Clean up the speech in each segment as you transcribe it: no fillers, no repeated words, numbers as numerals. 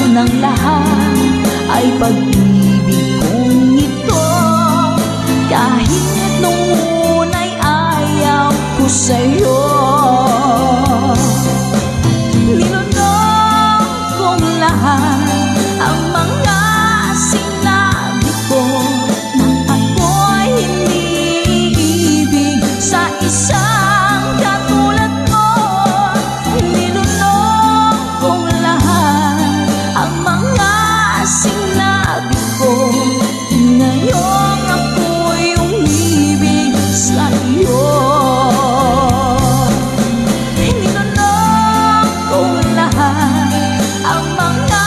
ng lahat ay pag-ibig kong ito. Kahit nung una'y ayaw ko sa'yo, nilunok kong lahat ang mga sinabi ko nang ako'y hindi ibig sa isang katulad mo. Nilunok kong lahat ang mga sinabi ko, ngayong ako'y umibig sa iyo. Nilunok kong lahat ang mga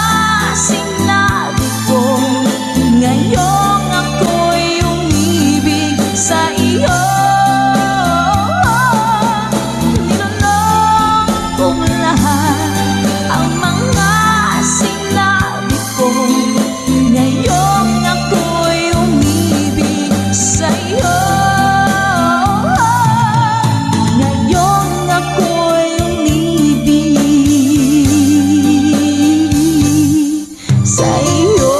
sinabi ko, ngayong ako'y umibig sa iyo. Nilunok kong lahat ang mga sinabi ko, ngayong ako'y umibig sa iyo. Ngayong ako'y umibig sa iyo.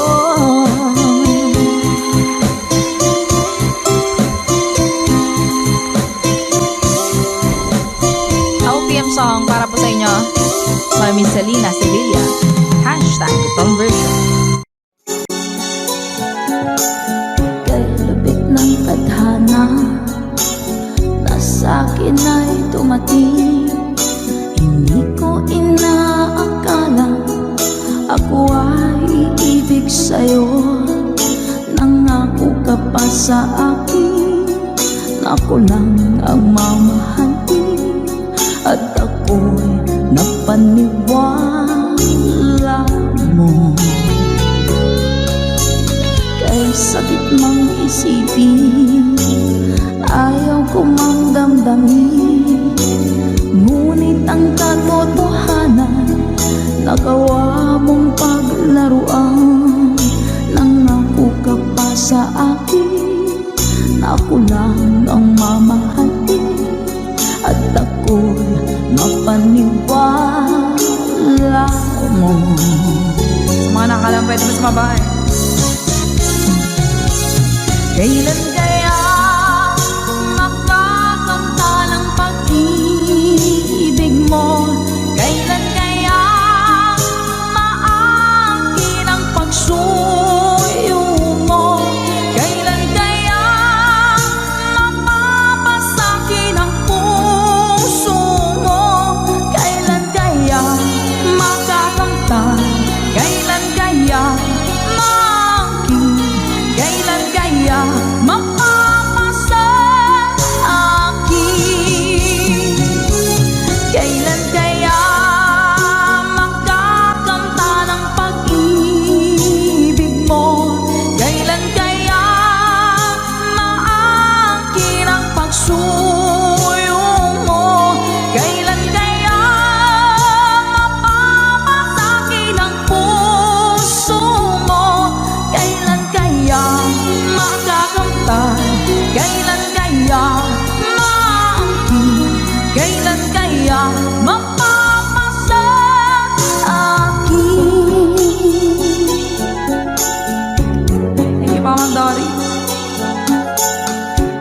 OPM song para po sa inyo, Mami Selena Sevilla, #conversion. Kay lubik ng tadhana na sa'kin ay dumating, hindi ko inaakala ako ay iibig sa'yo. Nangako ka pa sa akin na ako lang ang mamahalin, at ako'y napaniwala mo. Kay sakit mang isipin, ayaw ko mang damdamin, ngunit ang katotohanan nagawa mong paglaruan. Nangako ka pa sa akin na ako lang ang mamahalin, at ako'y mapaniwala mo. Sa mga nakalang pwede mo sumabay. Kailan kaya makakanta ng pag-ibig mo? Kailan kaya maangkin ang pagsuyo mo? Kailan kaya mapapasakin ang puso mo? Kailan kaya makakanta? Kailan kaya maangkin? Kailan kaya mapapasa akin? Kailan kaya makakanta ng pag-ibig mo? Kailan kaya maangkin ang pagsuyo mo? Kailan kaya mapapasakin ang puso mo? Kailan kaya makakamtan? Kailan kaya maangkin? Kailan kaya mapapasa akin? Thank you, Ma'am Dory.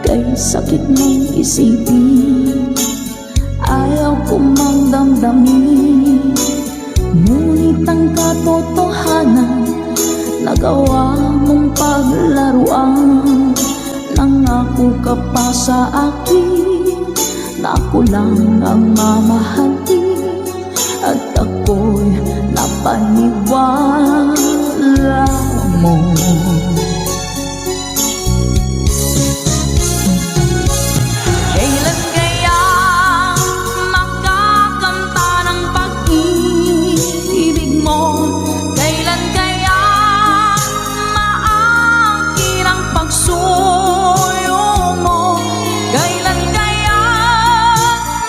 Kay sakit mong isipin, ayaw ko mang damdamin, ngunit ang katotohanan nagawa mong paglaruan. Nangako ka pa sa akin na ako lang ang mamahalin, at ako'y napaniwala mo. Kailan kaya makakanta ng pag-ibig mo? Kailan kaya maangkin ang pagsuyo mo? Kailan kaya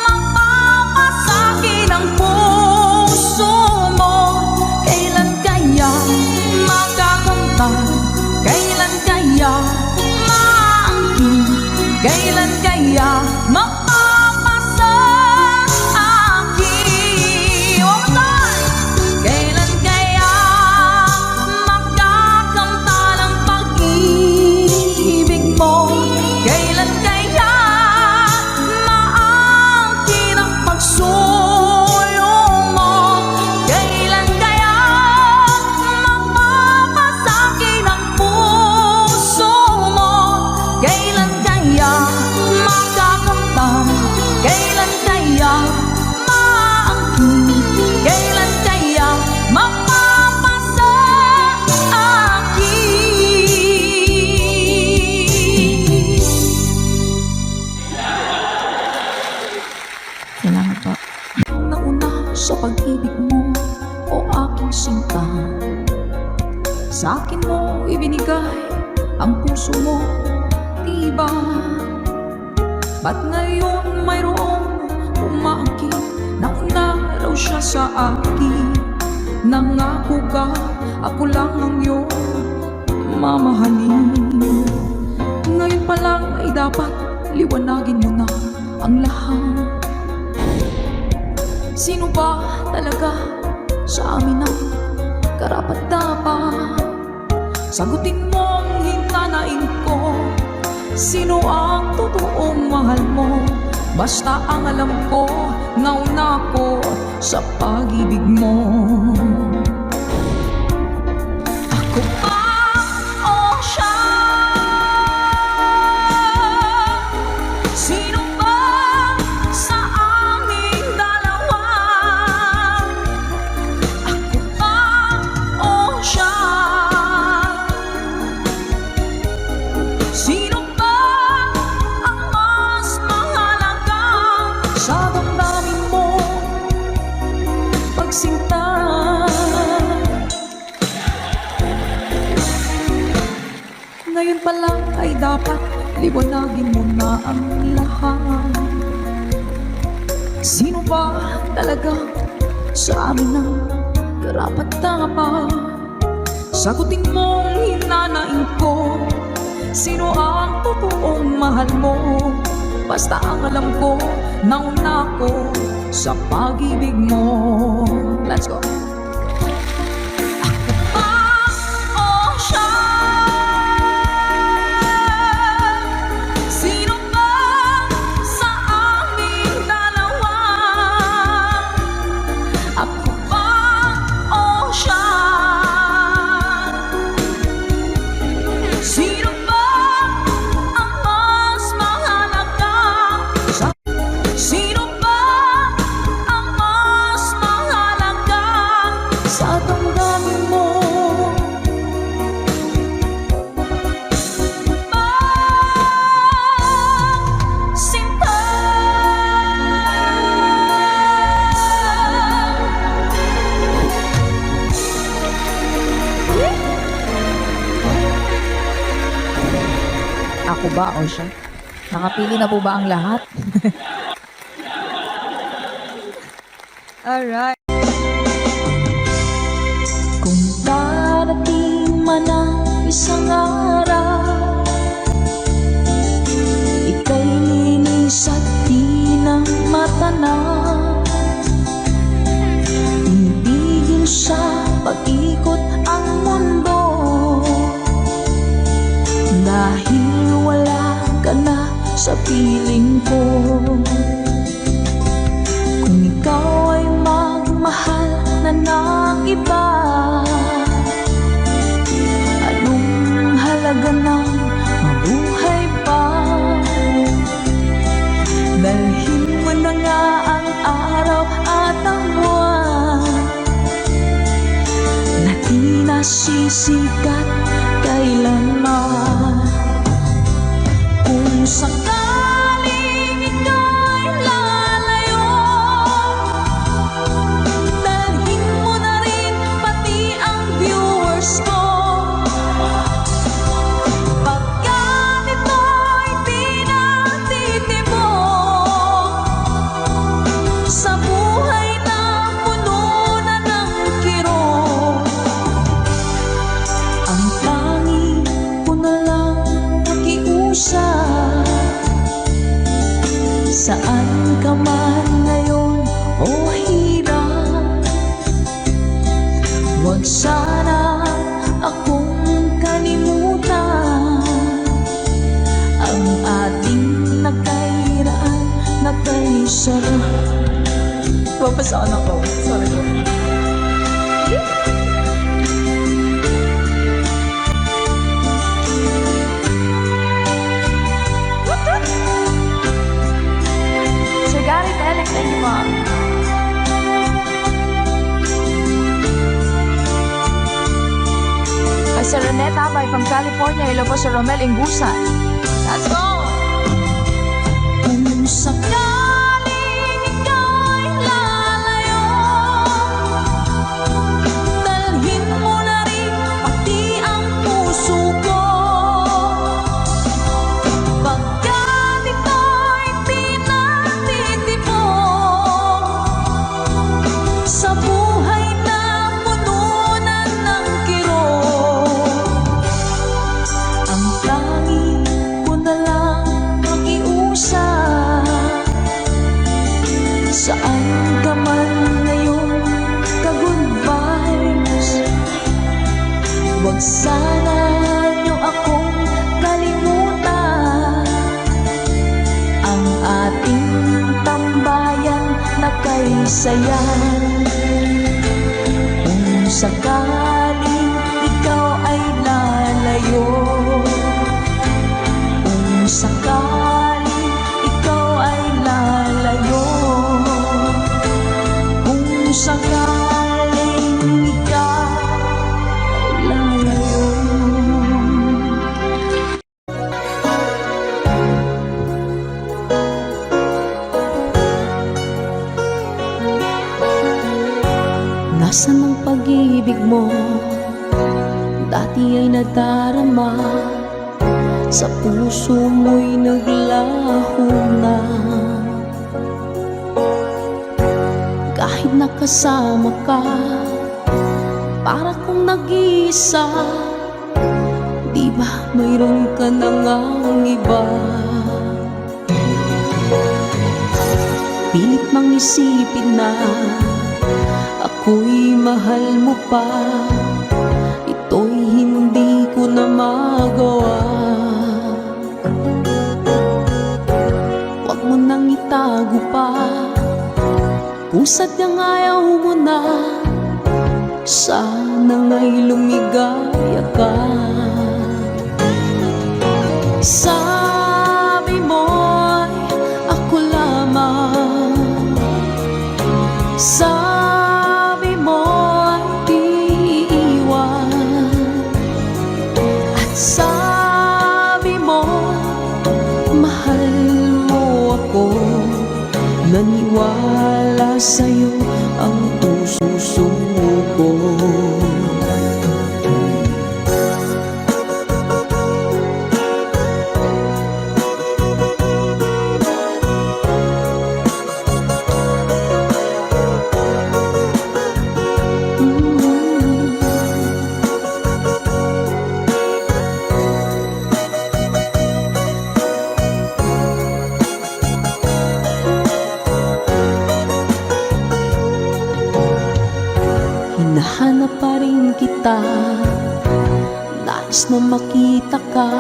mapapasakin ang puso mo? Kailan kaya makakanta? Kailan sinta. Sa akin mo ibinigay ang puso mo, diba? Ba't ngayon mayroong umaakit? Nauna raw siya sa akin. Nangako ka, ako lang ang iyong mamahalin. Ngayon pa lang ay dapat liwanagin mo na ang lahat. Sino ba talaga sa amin ang karapat-dapat? Sagutin mong hinanain ko, sino ang totoong mahal mo? Basta ang alam ko, nauna ko sa pag-ibig mo. Ako ba o siya? Sino ba sa aming dalawa? Ako ba o siya? Sino ba ang mas mahalaga sa damdamin mo pagsinta? Ngayon pa lang ay dapat liwanagin mo na ang lahat. Sino ba talaga sa amin ang karapat-dapat? Sagutin mong hinanain ko, sino ang totoong mahal mo? Basta ang alam ko, nauna ko sa pag-ibig mo. Let's go. Ako ba o siya? Sino ba sa aming dalawa? Ako ba o siya? Sino ba ang mas mahalaga? Sino ba ang mas mahalaga sa damdamin mo? Sinta. Ako ba o siya? Nakapili na po ba ang lahat? Alright. Kung darating man ang isang araw, ika'y linis at di na matanaw. Tinibigin sa pag-ikot ang mundo, dahil wala ka na sa piling ko. Kung ikaw ay magmahal na ng iba, anong halaga ng mabuhay pa? Dalhin mo na nga ang araw at ang buwan na di nasisikat kailanman. Kung sakaling ika'y lalayo, dalhin mo na rin pati ang viewers ko. Pagkat ito'y di natitibok sa buhay na puno na ng kirot, ang tanging ko na lang pakiusap. Saan ka man ngayon o hirap, huwag sana akong kalimutan. Ang ating nakairaan, nakaisarap. Papasaan ako. Sorry ko. Sir Garrett Alex, thank you, Mom. Kay Sir Reneta by from California, hello po Sir Romel Ingusan. Let's go! Kung sakaling ika'y lalayo, dalhin Sana niyo akong kalimutan, ang ating tambayan na kay sayan. Kung sakaling ikaw ay lalayo, kung sakaling ikaw ay lalayo, kung sakaling ikaw ay lalayo. Nasaan ang pag-ibig mo? Dati ay nadarama, sa puso mo'y naglaho na. Kahit nakasama ka, para kong nag-iisa. Di ba mayroon ka na ngang iba? Pilit mang isipin na ako'y mahal mo pa, ito'y hindi ko na magawa. Huwag mo nang itago pa, kung sadyang ayaw mo na, sana nga'y lumigaya ka. Sabi mo'y ako lamang, sabi mo'y di iiwan, at sabi mo mahal mo ako. Naniwala sa'yo ang puso ko. Hinahanap pa rin kita, nais na makita ka,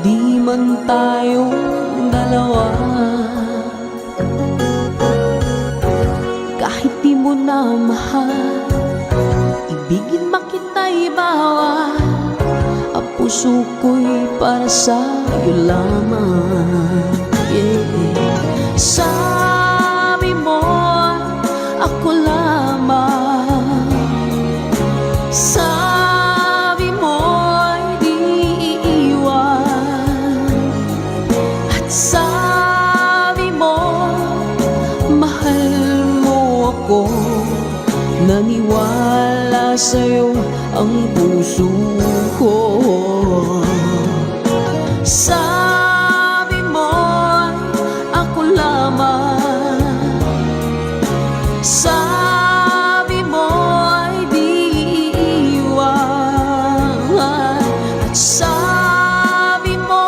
di man tayong dalawa. Kahit di mo na mahal, ibigin makita'y bawal, ang puso ko'y para sa'yo lamang. Sabi mo ako lamang, sabi mo'y di iiwan, at sabi mo mahal mo ako. Naniwala sa'yo ang puso ko. Sabi mo'y ako lamang, sabi mo'y di iiwan, at sabi mo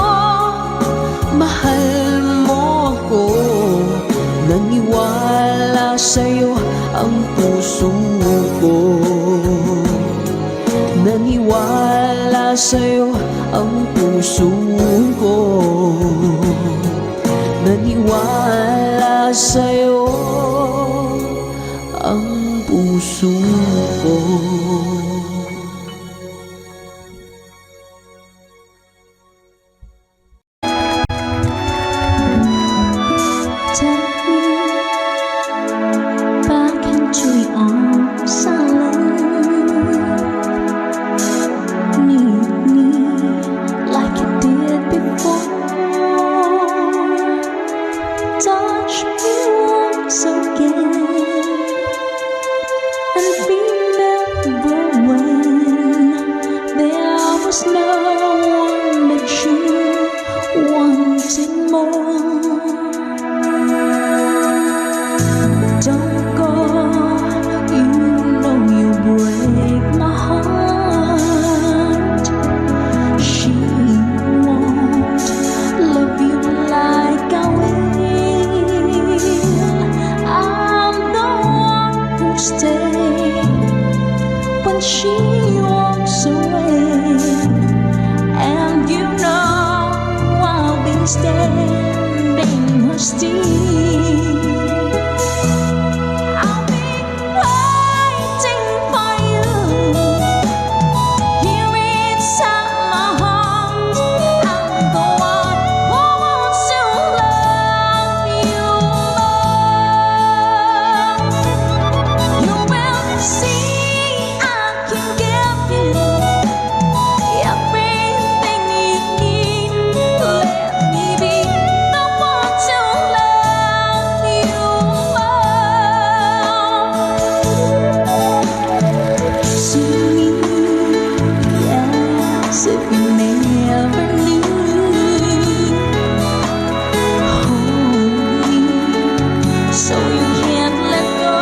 mahal mo ako. Naniwala sa'yo ang puso ko. Naniwala sa'yo ang puso ko. Naniwala sa'yo ang puso ko. Take me back into your arms, I need me like you did before. Touch me once again and remember when there was no one but you wanting more. Don't go, you know you break my heart. She won't love you like I will. I'm the one who stays when she walks standing her still. I'll be waiting for you here inside my heart. I'm the one who wants to love you more. You will see I can give you everything you need. Let me be the one to love you more. Singing as if you never knew. Hold me so you can't let go.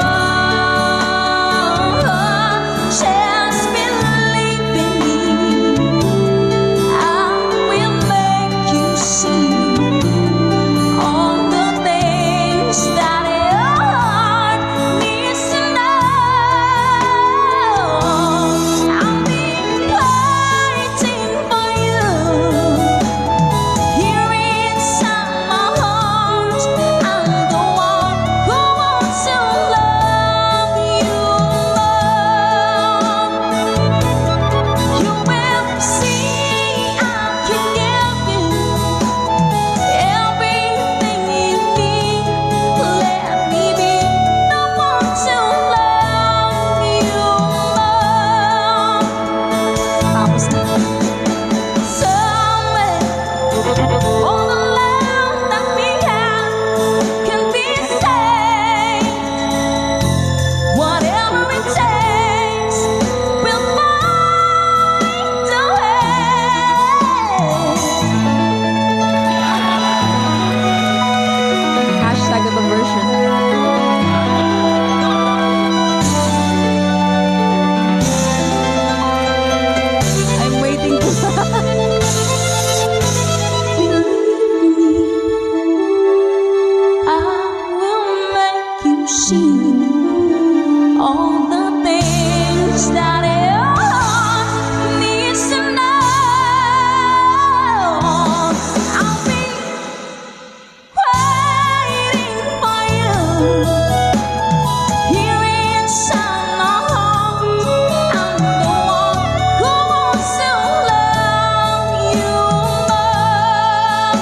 Just believe in me. I will make you see all the things that your heart needs to know. I'll be waiting for you here inside my heart. I'm the one who wants to love you more. You will see I can give you everything you need. Let me be the one to love you more. Tapos na. Somewhere, all the love that we have can be saved. Whatever it takes, we'll find a Hashtag ito version. I'm waiting to I will make you see all the things that your heart needs to know. I'll be waiting for you here inside my heart. I'm the one who wants to love you more.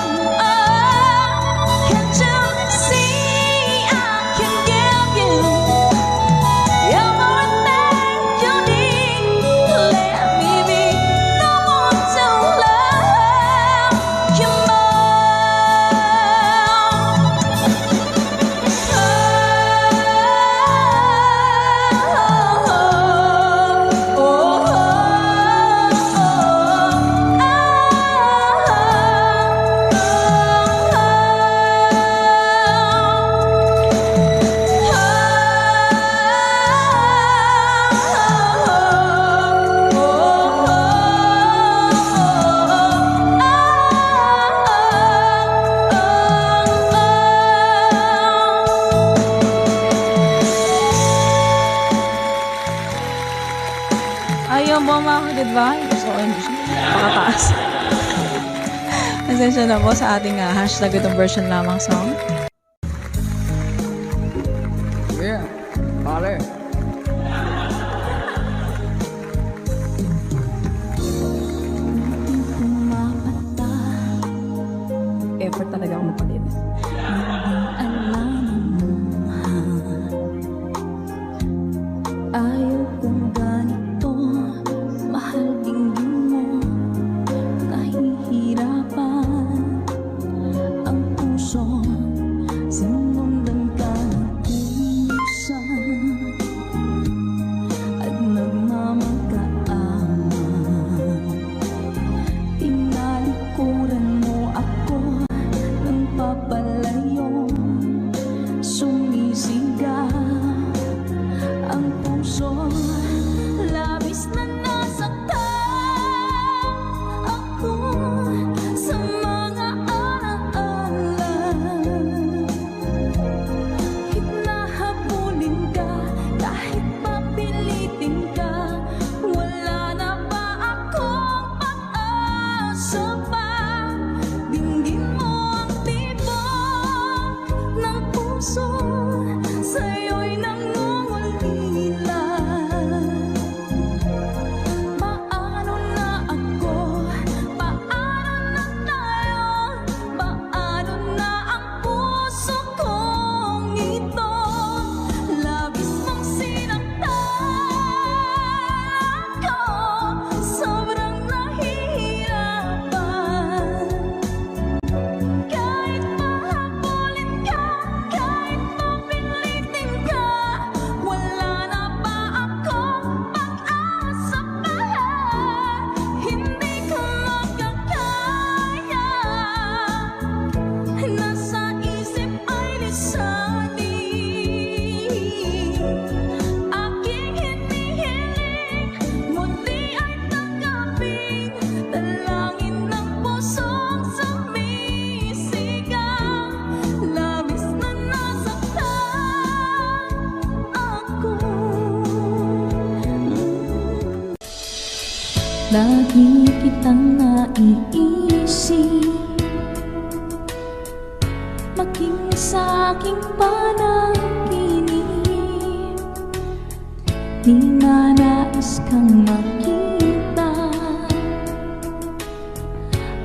Can't you see I can give you everything you need? Let me be the one to love you Ayaw mo mga diba? Gusto ko hindi siya pakataas. Pasensya na po sa ating hashtag itong version lamang song. Yeah, pare. Effort talaga ako magpalit. Ayaw kong ganito, mahal tingin mo, nahihirapan ang puso, sinundan ka ng pusa at nagmamagkaan. Tinalikuran mo ako ng papalayo, sumisigaw ang puso, labis na nasaktan ako sa mga alaala. Hinahabulin ka kahit papilitin ka, wala na ba akong pag-asa pa? Dinggin mo Lagi kitang naiisip, maging sa aking panaginip. Di na nais kang makita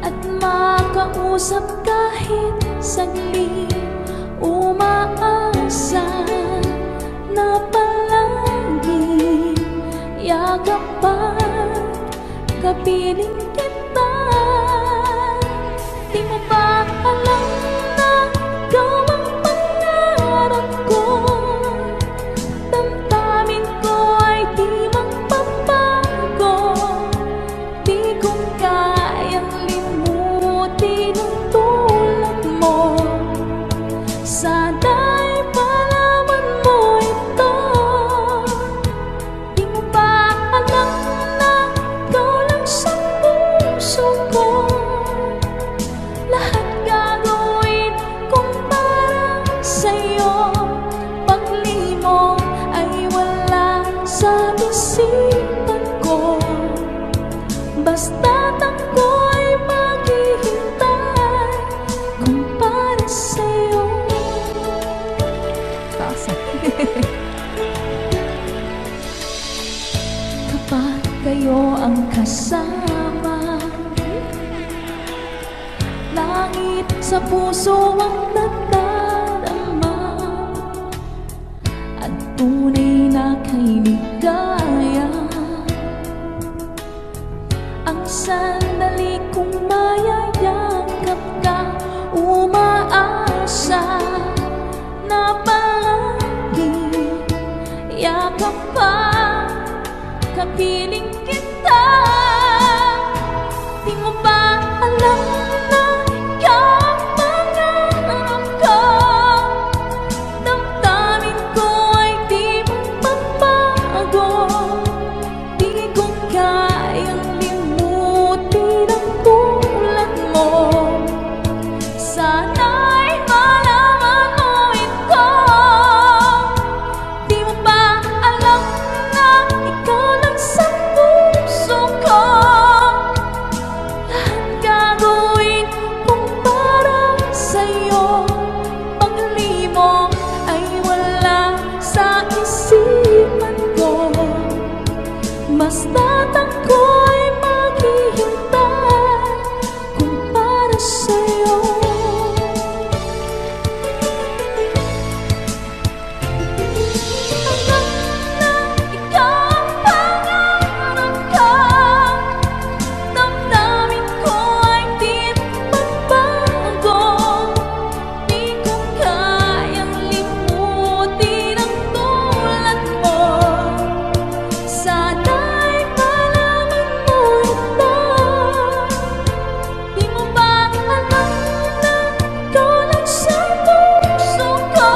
at makausap kahit saglit. Umaasa na palagi yakapan, kapiling kita. Di mo ba alam na ikaw ang pangarap ko? Damdamin ko ay di magbabago. Di ko kayang limutin ang tulad mo. Sana'y malaman mo ito. Di mo ba alam na ikaw lang sa puso ko? Lahat gagawin kong para sa'yo. Paglimong ay wala sa isipan ko. Basta't ako'y maghihintay kung para sa'yo. Kapag kayo ang kasama, langit sa puso ang nadarama, at tunay na kay ligaya. Ang sandali kong mayayakap ka, umaasa na palagi yakap pa, kapiling kita. Di mo ba alam na ikaw ang pangarap ko? Damdamin ko ay di magbabago. Di ko kayang limutin ang tulad mo. Sana'y malaman mo ito. Di mo ba alam na ikaw lang sa puso ko? Lahat gagawin kong para sa'yo. Paglimong ay wala sa isipan ko. Basta't ako'y maghihintay kung para sa'yo. Alam na ikaw ang pangarap ko. Damdamin ko ay di magbago. Di ko kayang limutin ang tulad mo. Sana'y malaman mo ito. Di mo ba alam na ikaw lang sa puso ko?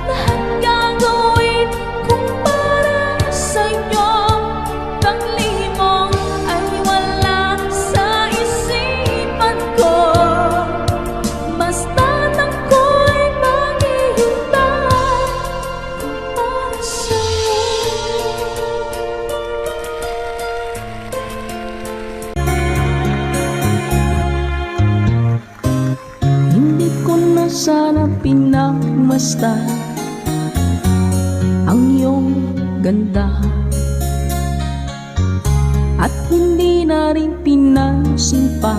Lahat gagawin kong para sa'yo. Paglimong ay wala sa isipan ko. Basta't ako'y maghihintay kung para sa'yo. Hindi ko na sana pinagmasdan ang iyong ganda, at hindi na rin pinansin pa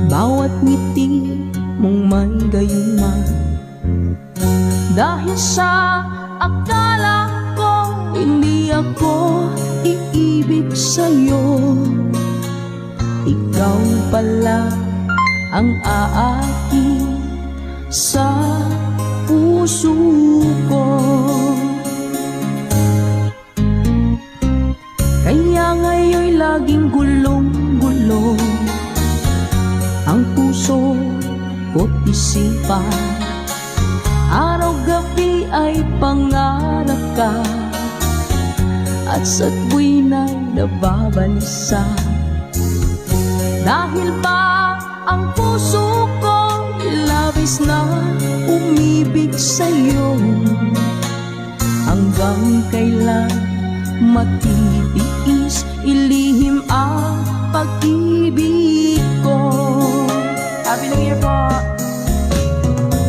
bawat ngiti mong may gayuma. Dahil sa akala ko hindi ako iibig sa'yo, ikaw pala ang aaki sa puso ko. Kaya ngayon'y laging gulong-gulong ang puso ko't isipan. Araw-gabi ay pangarap ka, at sa tuwina'y nababalisa. Dahil ba ang puso ko labis na umibig sa'yo? Hanggang kailan matitiis, ilihim ang pag-ibig ko. Happy New Year po!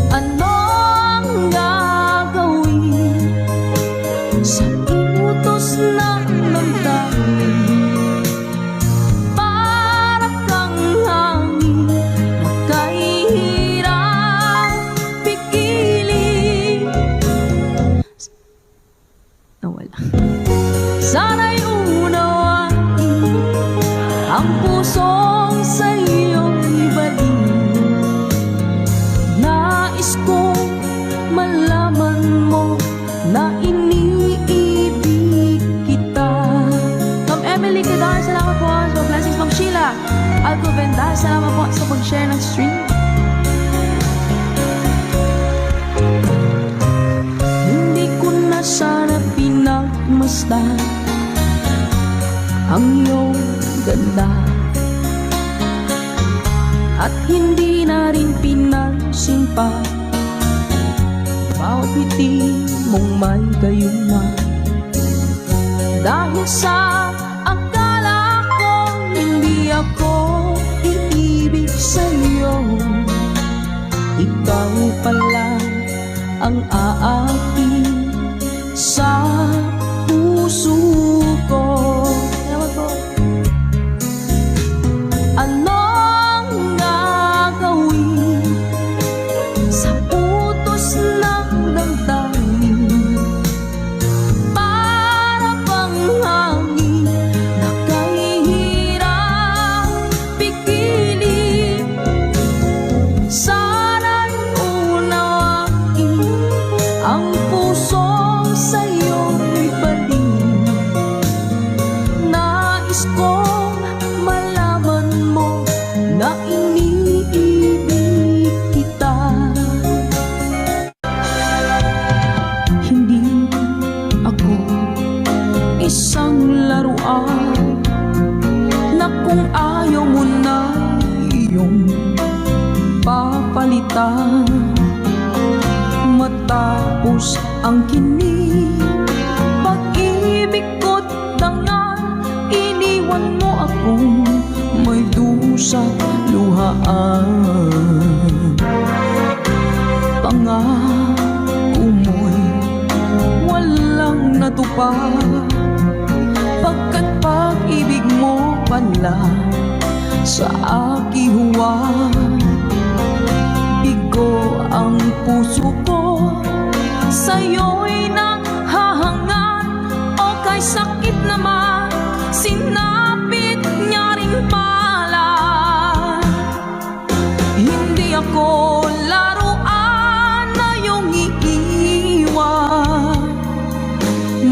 Anong gagawin sa utos ng damdamin? Para kang hangin na kahirap pigilin. Nawala. Sana'y unawain ang pusong sa'yo'y ibalik. Nais kong malaman mo na iniibig kita. Ma'am Emily Cadar, salamat po sa blessings. Ma'am Sheila Alcovendar, salamat po sa pag-share ng stream. Hindi ko na sana pinagmasdan ang iyong ganda, at hindi na rin pinansin pa bawat ngiti mong may gayuma. Dahil sa akala ko hindi ako iibig sa'yo, ikaw pala ang aakin sa puso ko. Salamat po. Anong gagawin sa utos ng damdamin? Para bang hangin na kahirap pigilin. Sana'y unawain ang pusong sa'yo'y balik. Nais kong malaman mo na iniibig kita. Hindi ako isang laruan na kung ayaw mo na iyong papalitan. Matapos ang kinig, pag-ibig ko't dangal, iniwan mo akong may dusang luhaan. Pangako mo'y walang natupad, pagkat pag-ibig mo pala sa aking huwag. Bigo ang puso ko, sa'yo'y nanghahangat, o kay sakit naman, sinapit niya rin pala. Hindi ako laruan na iyong iiwan.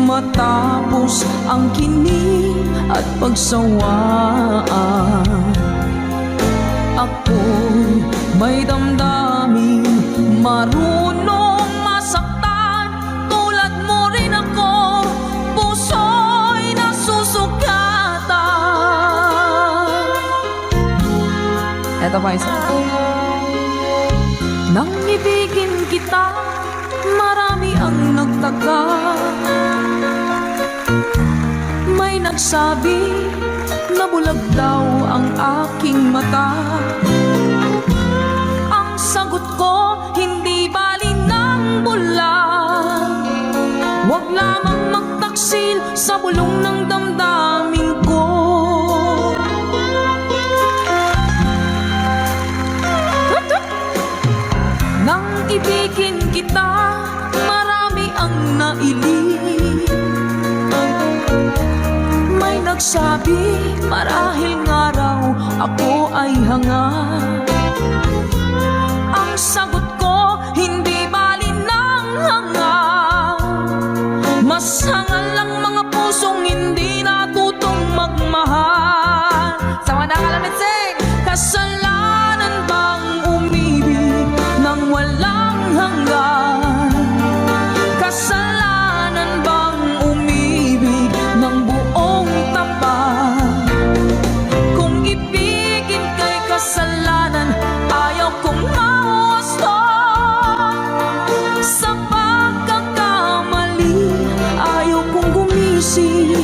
Matapos ang kinig at pagsawaan, ako'y may damdaming marunong masaktan. Tulad mo rin ako, puso'y nasusugatan. Ito pa isa. Nang ibigin kita, marami ang nagtaka. May nagsabi na bulag daw ang aking mata. Ang sagot ko, hindi bali ng bulag. Huwag lamang magtaksil sa bulong ng damdamin ko. Nang ibigin kita, marami ang nailing. May nagsabi, marahil nga raw ako ay hanga. Ang sagot ko, hindi bali ng hanga. Mas hangal lang mga pusong hindi natutong magmahal. Sama na kalamin sing! Kasalanan bang umibig nang walang hanggan? Kasalanan bang umibig ng buong tapat? Kung ibigin kay kasalanan, ayaw kong mawasto. Sa pagkakamali, ayaw kong gumising.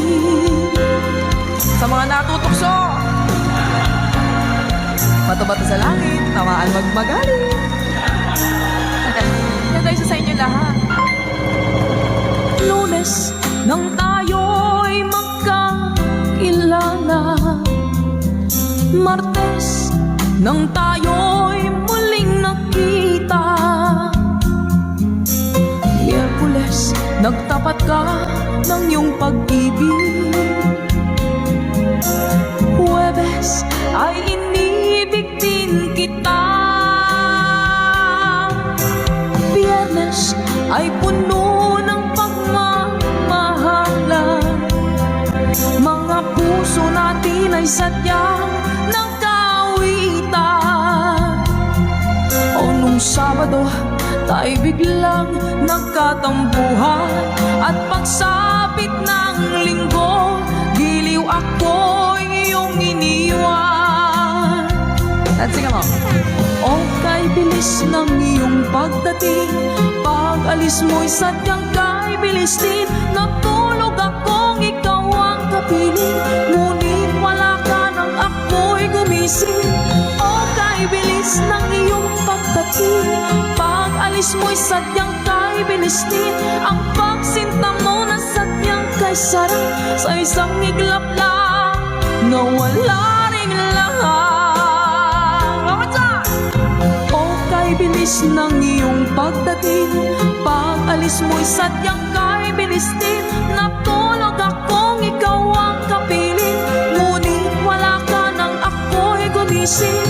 bato-bato sa langit, tamaan magmagaling. Yan tayo sa inyo lahat. Lunes nang tayo'y magkakilala, Martes nang tayo'y muling nakita, Miyerkules nagtapat ka ng iyong pag-ibig, Huwebes ay inibig din kita, Biyernes ay puno ng pagmamahalan, mga puso natin ay sadyang nagkawitan. O nung Sabado, tayo biglang nagkatampuhan, at pagsapit ng Linggo, giliw ako'y iyong iniwan. Let's sing along. O kay bilis ng iyong pagdating, pag-alis mo'y sadyang kay bilis din. Natulog akong ikaw ang kapiling, ngunit wala ka nang ako'y gumising. O kay bilis ng iyong pagdating, pag-alis mo'y sadyang kay bilis din. Ang pagsinta mo na sadyang kay sarap, sa isang iglap lang nawala ring lahat. Bilis ng iyong pagdating, pag-alis mo'y sadyang kay bilis din. Natulog akong ikaw ang kapiling, ngunit wala ka nang ako'y gumising.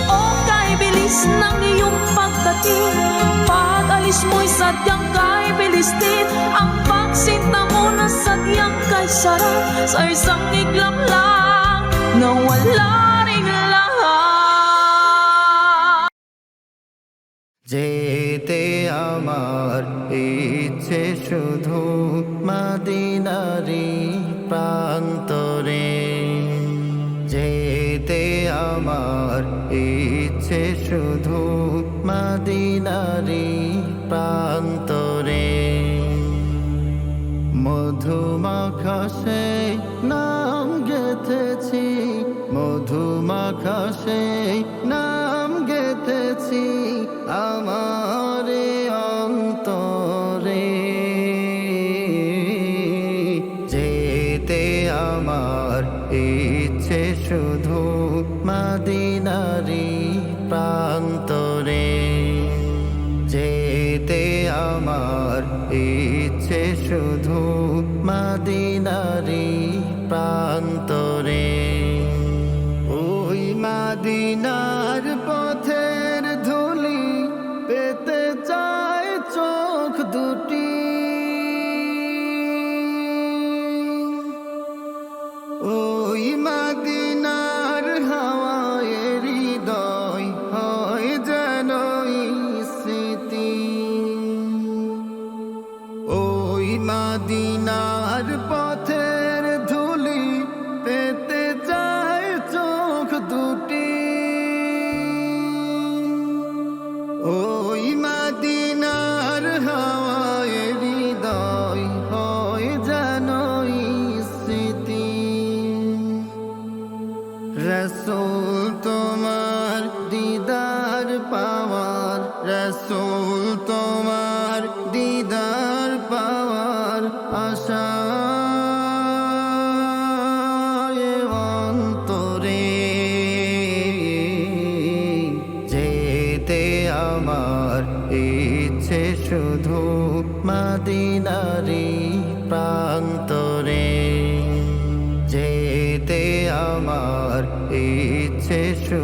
O kay bilis ng iyong pagdating, pag-alis mo'y sadyang kay bilis din. Ang pagsinta mo na sadyang kay sarap, sa isang iglap lang nawala ring lahat. যেতে আমার ইচ্ছে শুধু মদিনারি প্রান্তরে, যেতে আমার ইচ্ছে শুধু মদিনারি প্রান্তরে, মধুমাখা সে নাম গেথেছি, মধুমাখা সে নাম গেথেছি আমার অন্তরে, যেতে আমার ইচ্ছে শুধু মদিনারি প্রান্তরে, যেতে আমার ইচ্ছে শুধু মদিনারি প্রান্তরে। ওই মদিনার পথের ধুলি পেতে চায় চোখ দুটি, ওই মদিনার হাওয়ায় হৃদয় হয় যেন স্মৃতি, ওই মদিনার পথের ধুলি পেতে চায় চোখ দুটি, ওই মদিনার হাওয়ায় হৃদয় হয় যেন স্মৃতি। রসূল তোমার দিদার পাওয়ার, রসূল তোমার দিদার পাওয়ার আশায় অন্তরে, যেতে আমার ইচ্ছে শুধু মদিনারি প্রান্তরে, যেতে আমার ইচ্ছে শুধু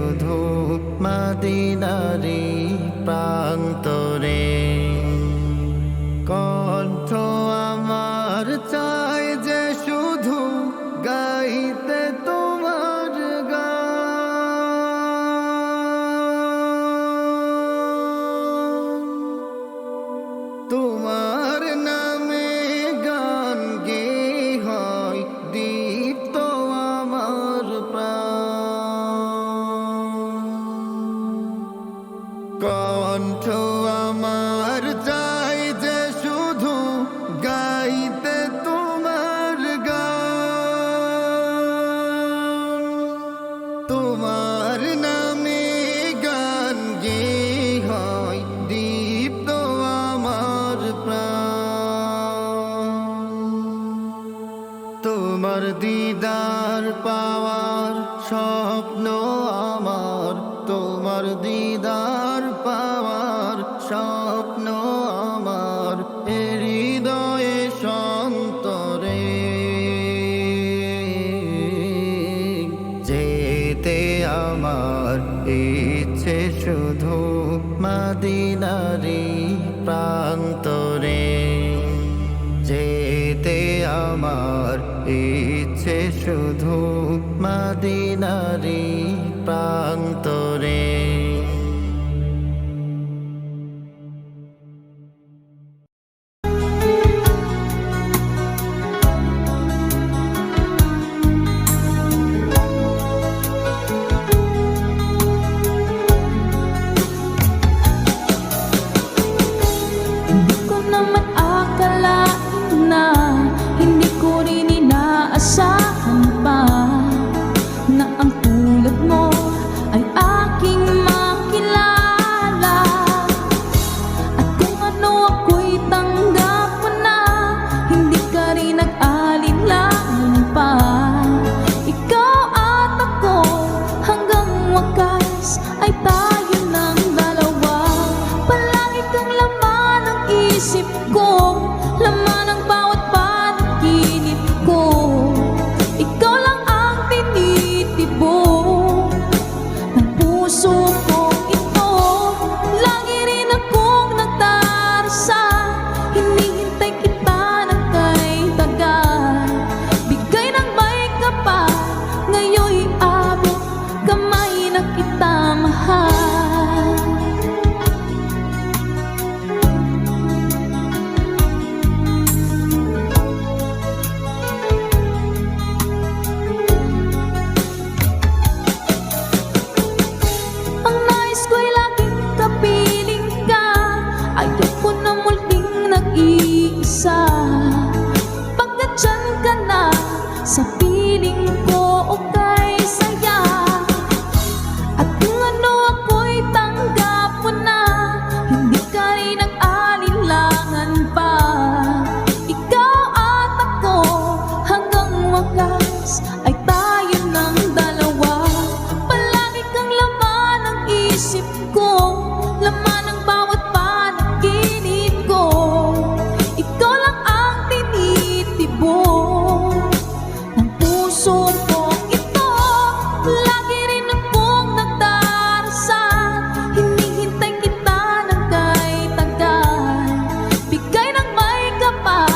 তোমার দিদার পাওয়ার স্বপ্ন আমার, তোমার দিদার পাওয়ার স্বপ্ন আমার, এ হৃদয়ে সন্তরে যেতে আমার ইচ্ছে শুধু মদিনারি প্রান্তরে, যেতে আমার ইচ্ছে শুধু মদিনারি প্রান্তরে। Di ko naman akalain na hindi ko rin inaasahan pa na ang tulad mo ay aking makilala. At kung ano ako'y tanggap mo na, hindi ka rin nag-alinlangan pa. Ikaw at ako hanggang wakas ay tayo ng dalawa. Palagi kang laman ng isip ko, laman ng bawat panaginip ko. Ikaw lang ang tinitibok ng puso ko ito. Lagi rin akong nagdarasal, hinihintay kita ng kay tagal. Bigay ng may kapal, ngayon'y abot kamay na kita mahal. Ang nais ko'y laging kapiling ka, ayoko na muling nag-iisa. Pagkat dyan ka na, sa piling ko okay saya. At kung ano ako'y tanggap mo na, hindi ka rin nag-alinlangan pa. Ikaw at ako hanggang wakas ay tayo ng dalawa. Palagi kang laman ng isip ko, laman ng bawat panaginip ko. Ikaw lang ang tinitibok ng puso ko ito. Lagi rin akong nagdarasal, hinihintay kita ng kay tagal. Bigay ng may kapal,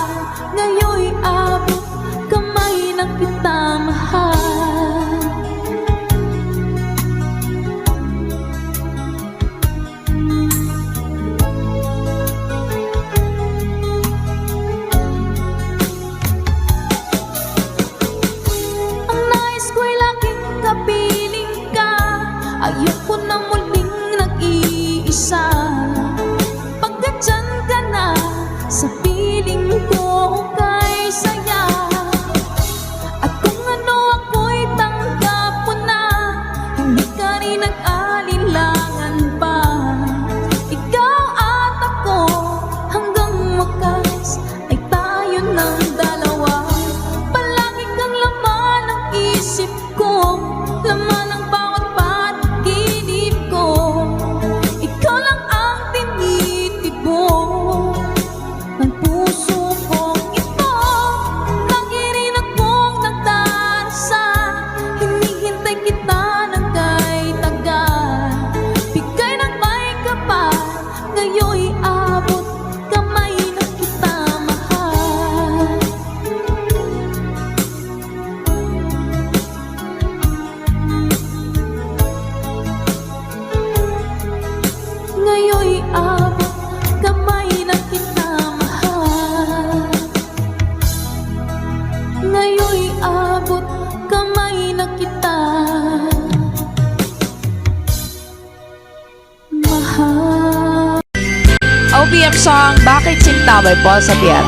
ngayon'y abot kamay na kita mahal. Ang nais ko'y laging kapiling ka, ayoko na muling nag-iisa. Pagkat dyan ka na, sa piling ko okay saya. At kung ano ako'y tanggap mo na, hindi ka rin nag-alinlangan pa. Ikaw at ako hanggang wakas ay tayo ng dalawa. Palagi kang laman ng isip ko, laman ng bawat panaginip ko. Ikaw lang ang tinitibok ng puso ko ito. Lagi rin akong nagdarasal, hinihintay kita ng kay tagal. Bigay ng may kapal, ngayon'y abot kamay na kita mahal. Ngayon'y abot kamay na kita mahal. Ngayon'y abot kamay na kita mahal. OPM song Bakit Sinta by Paul Sapiera.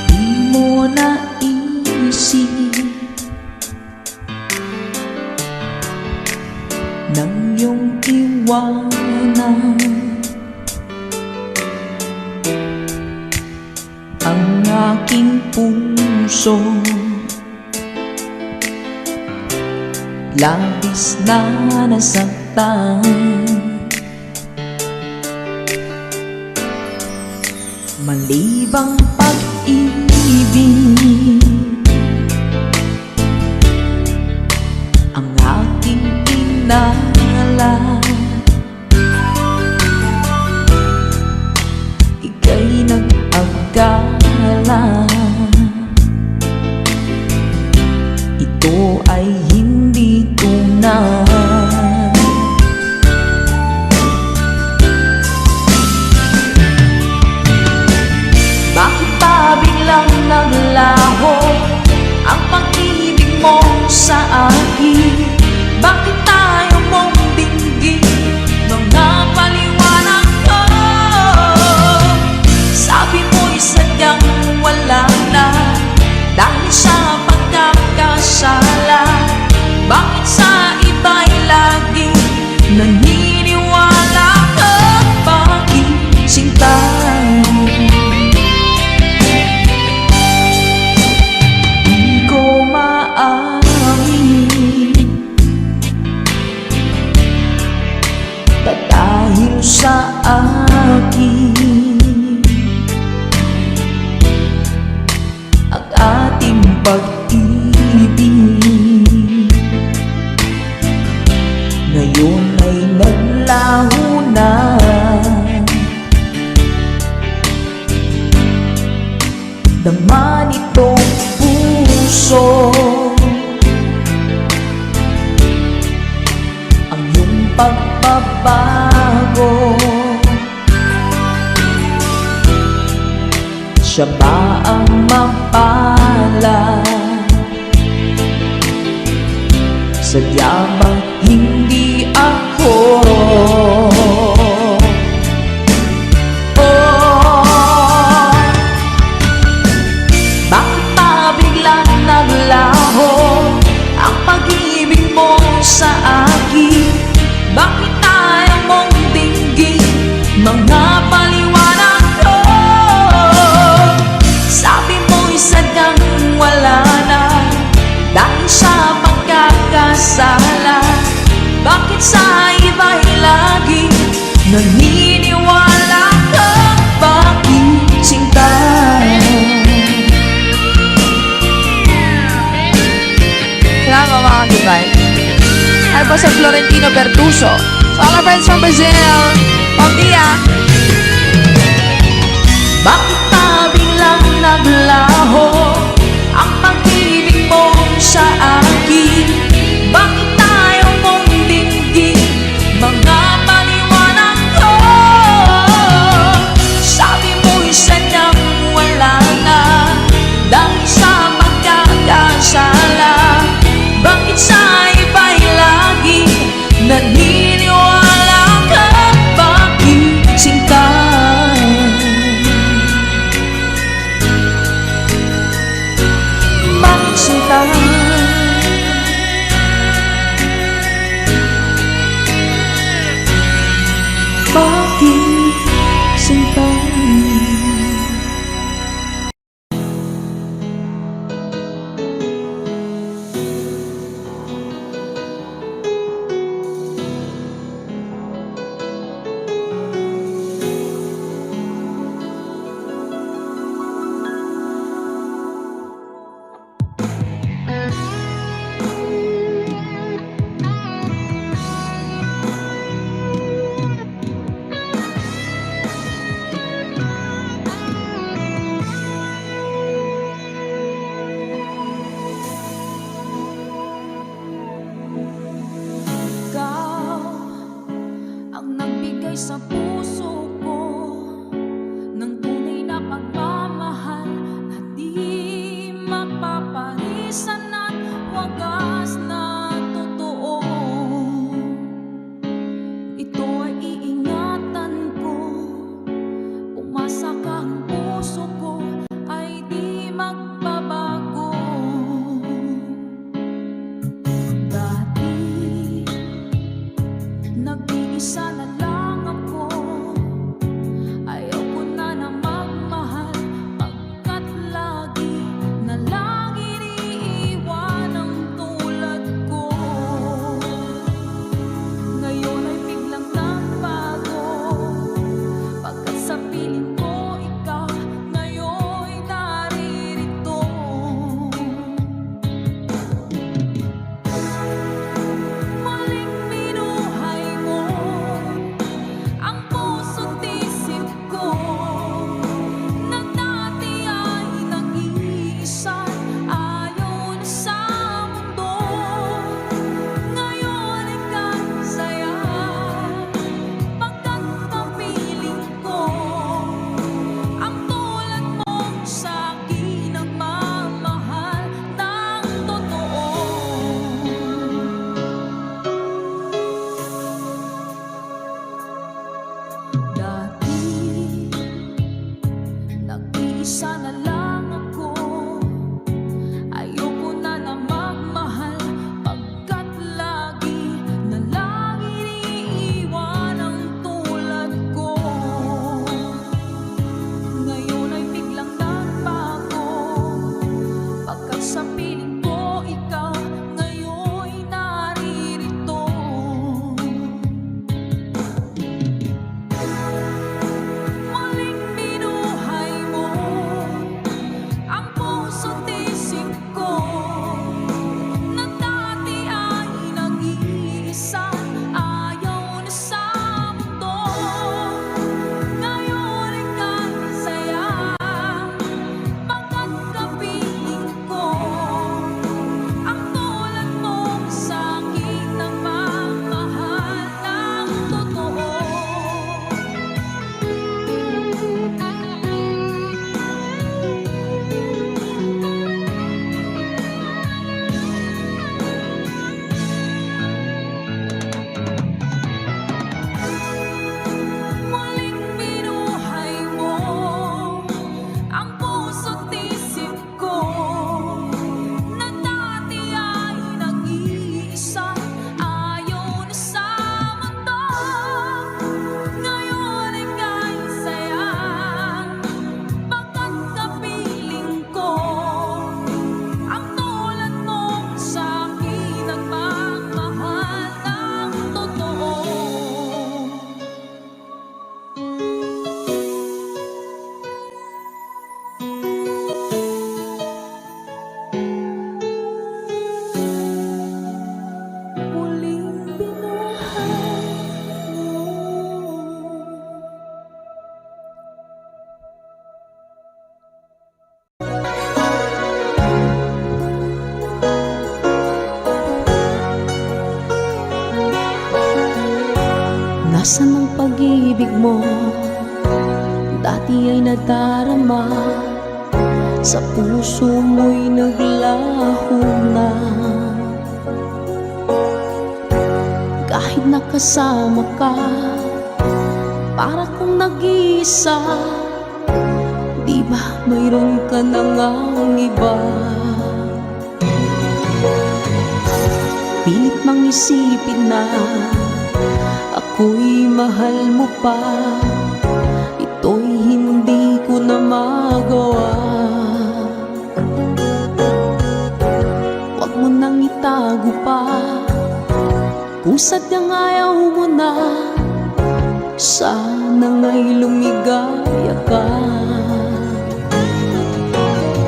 Di mo naisip ng iyong iwanan, ang aking puso. Labis na nasaktan, malibang pag-ibig ang aking inala. Ika'y nag-agala, ito ay hindi tunay. Bakit ba biglang naglaho ang pag-ibig mo sa akin? Bakit tayo mong dinggin mga paliwanag ko? Sabi mo'y sadyang wala na dahil sa pagkakasala. Bakit sa iba'y laging naniniwala ka? Bakit sinta? Di ko maamin dahil sa akin ang ating pag-ibig ngayon ay naglaho na. Dama nitong puso ang iyong pagbabago. Siya ba ang mapalad? Sadya bang hindi ako? Oh, bakit pa biglang naglaho ang pag-ibig mo sa akin? Bakit tayo mong dinggin mga paliwanag ko? Sabi mo'y sadyang wala na dahil sa pagkakasala. Bakit sa iba'y lagi naniniwala ka? Bakit sinta? Salamat mga kagibay. Ay po sa Florentino Bertuso. So all our friends from Brazil. Bom dia! Bakit pa biglang naglaho ang pag-ibig mo sa akin? Bakit tayo mong dinggin mga paliwanag ko? Sabi mo'y sadyang wala na dahil sa pagkakasala. Bakit sa iba'y lagi naniniwala ka? Bakit sinta? Bakit sinta? Bakit sinta? Sa puso ko ng tunay na pagmamahal na di mapaparisan at wagas na totoo. Ito ay iingatan ko, umasa ka ang puso ko ay di magbabago. Dati nag-iisa na lang ako, ayaw ko na magmahal. Nag-iisa na lang ako. Ayoko na na magmahal, pagkat lagi na lang iniiwan ang tulad ko. Ngayon ay biglang nagbago, pagkat sa piling ko ikaw ngayon'y naririto. Muling binuhay mo ang puso't isip ko, na dati ay nag-iisa, ayaw na sa mundo. Ngayon ay kahit saya, pagkat kapiling ko ang tulad mong sa'kin nagmamahal ng totoo. Muling binuhay mo ang puso't isip ko, na dati ay nag-iisa, ayaw na sa mundo. Ngayon ay kahit saya, pagkat kapiling ko ang tulad mong sa'kin nagmamahal ng totoo. Muling binuhay mo. Nasaan ang pag-ibig mo? Dati ay nadarama, sa puso mo'y naglaho na. Kahit nakasama ka, para kong nag-iisa. Di ba mayroon ka na ngang iba? Pilit mang isipin na ako'y mahal mo pa, ito'y hindi ko na magawa. Huwag mo nang itago pa, kung sadyang ayaw mo na, sana nga'y lumigaya ka.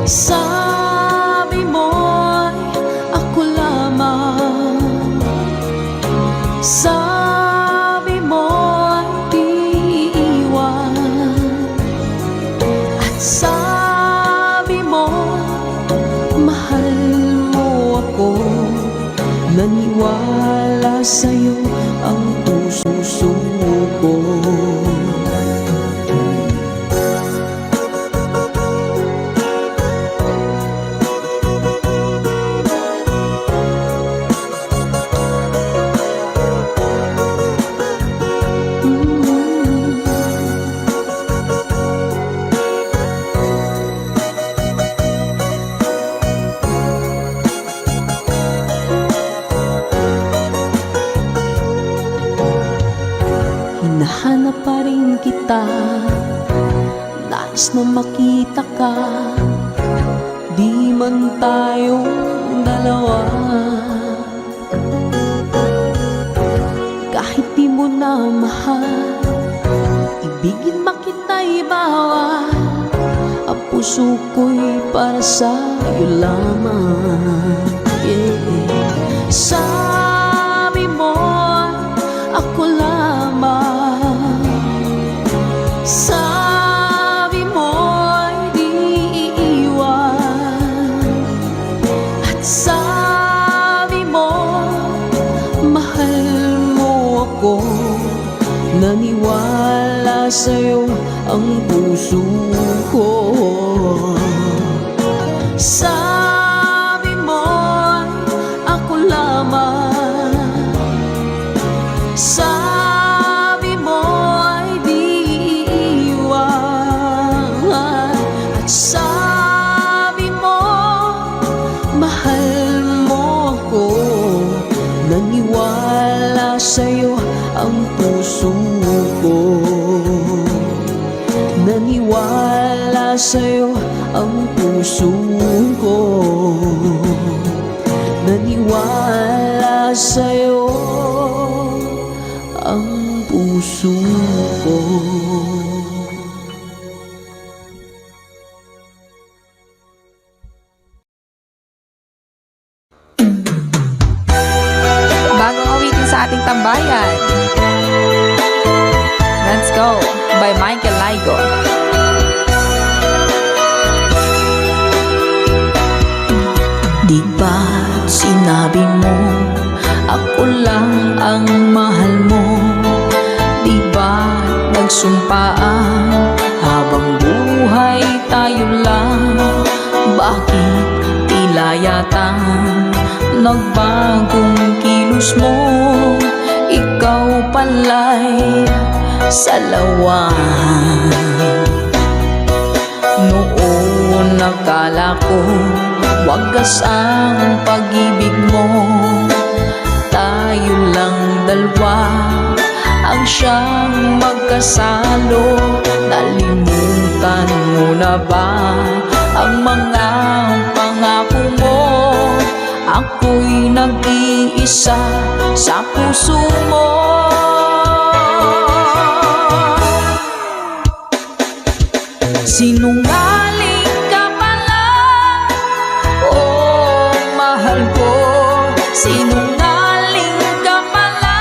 Sabi mo'y ako lamang, sabi mo'y di iiwan, at sabi mo mahal mo ako. Naniwala sa'yo ang puso ko. Hinahanap pa rin kita, nais na makita ka, di man tayong dalawa. Kahit di mo na mahal, ibigin makita'y bawal. Ang puso ko'y para sa'yo lamang, yeah. Sabi mo ako lamang, sabi mo'y di iiwan, at sabi mo mahal mo ako. Naniwala sa'yo ang puso ko. Sabi mo'y ako lamang, sabi mo ay di iiwan, Sabi mo, mahal mo ako. Naniwala sa'yo ang puso ko. Naniwala sa'yo ang puso ko. Naniwala sa'yo ang puso ko. Bagong awitin sa ating tambayan. Let's Go by Michael Laigo. Di ba't sinabi mo ako lang ang mahal mo? Di ba't nagsumpaan habang buhay tayo lang? Bakit tila yata nagbagong kilos mo? Ikaw pala'y salawan. Noon nakala ko wagas ang pag-ibig mo. Tayo lang dalawa ang siyang magkasalo. Nalimutan mo na ba ang mga pangako mo? Ako'y nag-iisa sa puso mo. Sinungaling ka pala, oh mahal ko. Sinungaling ka pala,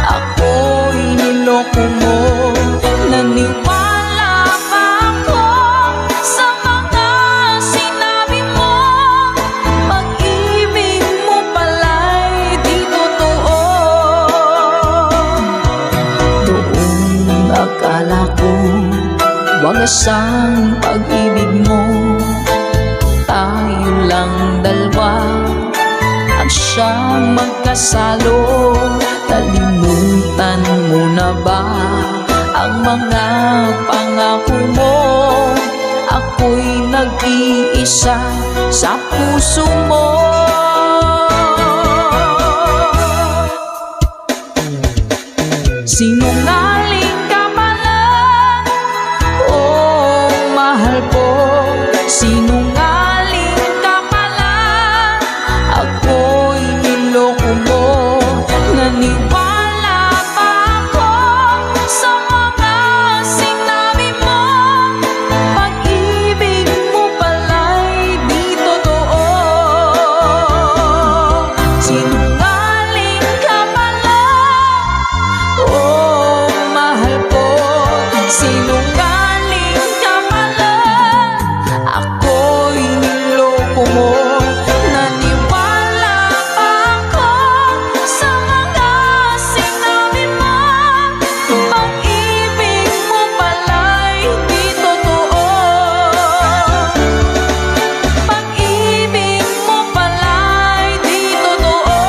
ako'y niloko mo. Naniwala pa ako sa mga sinabi mo. Pag-ibig mo pala'y di totoo. Doon akala ko wagas ang pag-ibig mo. Tayo lang dalawa ang siyang magkasalo. Nalimutan mo na ba ang mga pangako mo? Ako'y nag-iisa sa puso mo. Sinungaling ka pala, oh mahal ko. Sinungaling ka pala, ako'y niloko mo. Naniwala pa ako sa mga sinabi mo. Pag-ibig mo pala'y di totoo. Sinungaling ka pala, oh mahal ko. Sinungaling ka pala, ako'y niloko mo. Naniwala pa ako sa mga sinabi mo. Pag-ibig mo pala'y di totoo. Pag-ibig mo pala'y di totoo.